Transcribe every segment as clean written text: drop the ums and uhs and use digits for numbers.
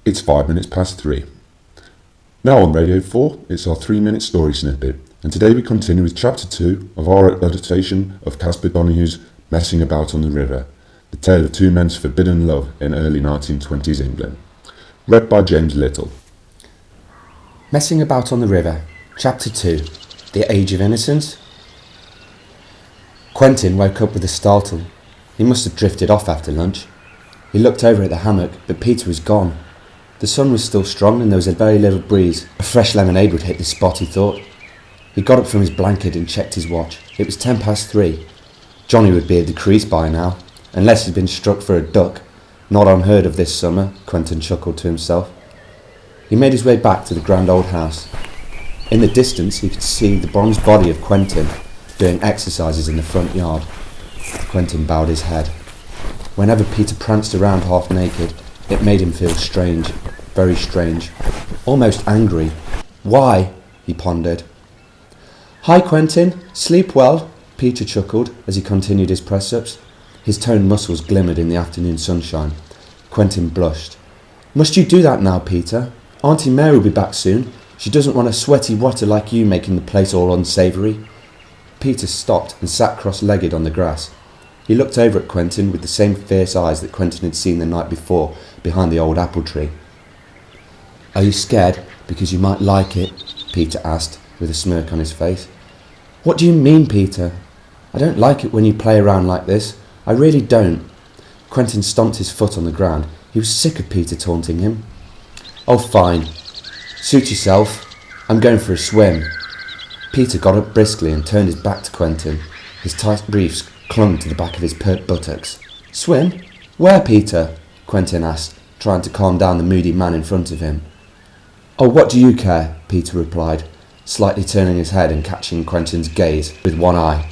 It's 5 minutes past 3. Now on Radio 4, it's our 3-minute story snippet, and today we continue with Chapter 2 of our adaptation of Caspar Donoghue's Messing About on the River, the tale of two men's forbidden love in early 1920s England. Read by James Little. Messing About on the River, Chapter 2, The Age of Innocence. Quentin woke up with a startle. He must have drifted off after lunch. He looked over at the hammock, but Peter was gone. The sun was still strong and there was a very little breeze. A fresh lemonade would hit the spot, he thought. He got up from his blanket and checked his watch. It was 3:10. Johnny would be at the crease by now, unless he'd been struck for a duck. Not unheard of this summer, Quentin chuckled to himself. He made his way back to the grand old house. In the distance he could see the bronze body of Quentin doing exercises in the front yard. Quentin bowed his head. Whenever Peter pranced around half naked, it made him feel strange, very strange, almost angry. Why? He pondered. Hi Quentin, sleep well, Peter chuckled as he continued his press-ups. His toned muscles glimmered in the afternoon sunshine. Quentin blushed. Must you do that now, Peter? Auntie Mary will be back soon. She doesn't want a sweaty rotter like you making the place all unsavoury. Peter stopped and sat cross-legged on the grass. He looked over at Quentin with the same fierce eyes that Quentin had seen the night before behind the old apple tree. Are you scared because you might like it? Peter asked with a smirk on his face. What do you mean, Peter? I don't like it when you play around like this. I really don't. Quentin stomped his foot on the ground. He was sick of Peter taunting him. Oh, fine. Suit yourself. I'm going for a swim. Peter got up briskly and turned his back to Quentin. His tight briefs clung to the back of his pert buttocks. Swim? Where, Peter? Quentin asked, trying to calm down the moody man in front of him. Oh, what do you care? Peter replied, slightly turning his head and catching Quentin's gaze with one eye.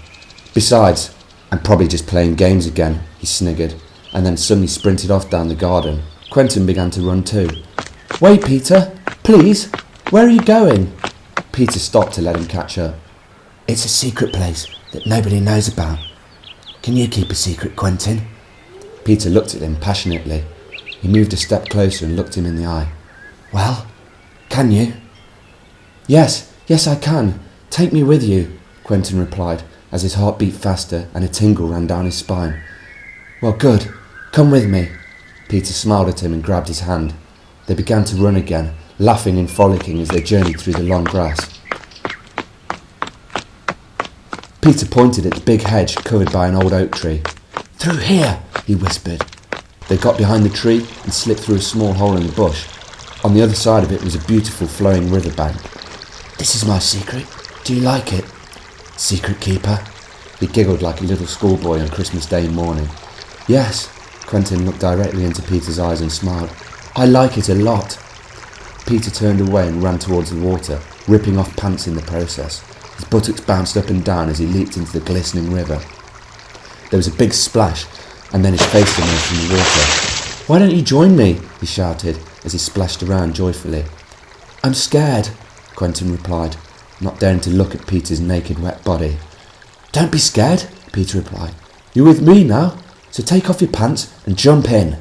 Besides, I'm probably just playing games again, he sniggered, and then suddenly sprinted off down the garden. Quentin began to run too. Wait, Peter, please, where are you going? Peter stopped to let him catch up. It's a secret place that nobody knows about. Can you keep a secret, Quentin? Peter looked at him passionately. He moved a step closer and looked him in the eye. Well, can you? Yes, I can. Take me with you, Quentin replied, as his heart beat faster and a tingle ran down his spine. Well, good. Come with me. Peter smiled at him and grabbed his hand. They began to run again, laughing and frolicking as they journeyed through the long grass. Peter pointed at the big hedge covered by an old oak tree. Through here, he whispered. They got behind the tree and slipped through a small hole in the bush. On the other side of it was a beautiful flowing riverbank. This is my secret. Do you like it? Secret keeper? He giggled like a little schoolboy on Christmas Day morning. Yes, Quentin looked directly into Peter's eyes and smiled. I like it a lot. Peter turned away and ran towards the water, ripping off pants in the process. His buttocks bounced up and down as he leaped into the glistening river. There was a big splash, and then his face emerged from the water. Why don't you join me? He shouted as he splashed around joyfully. I'm scared, Quentin replied, not daring to look at Peter's naked, wet body. Don't be scared, Peter replied. You're with me now, so take off your pants and jump in.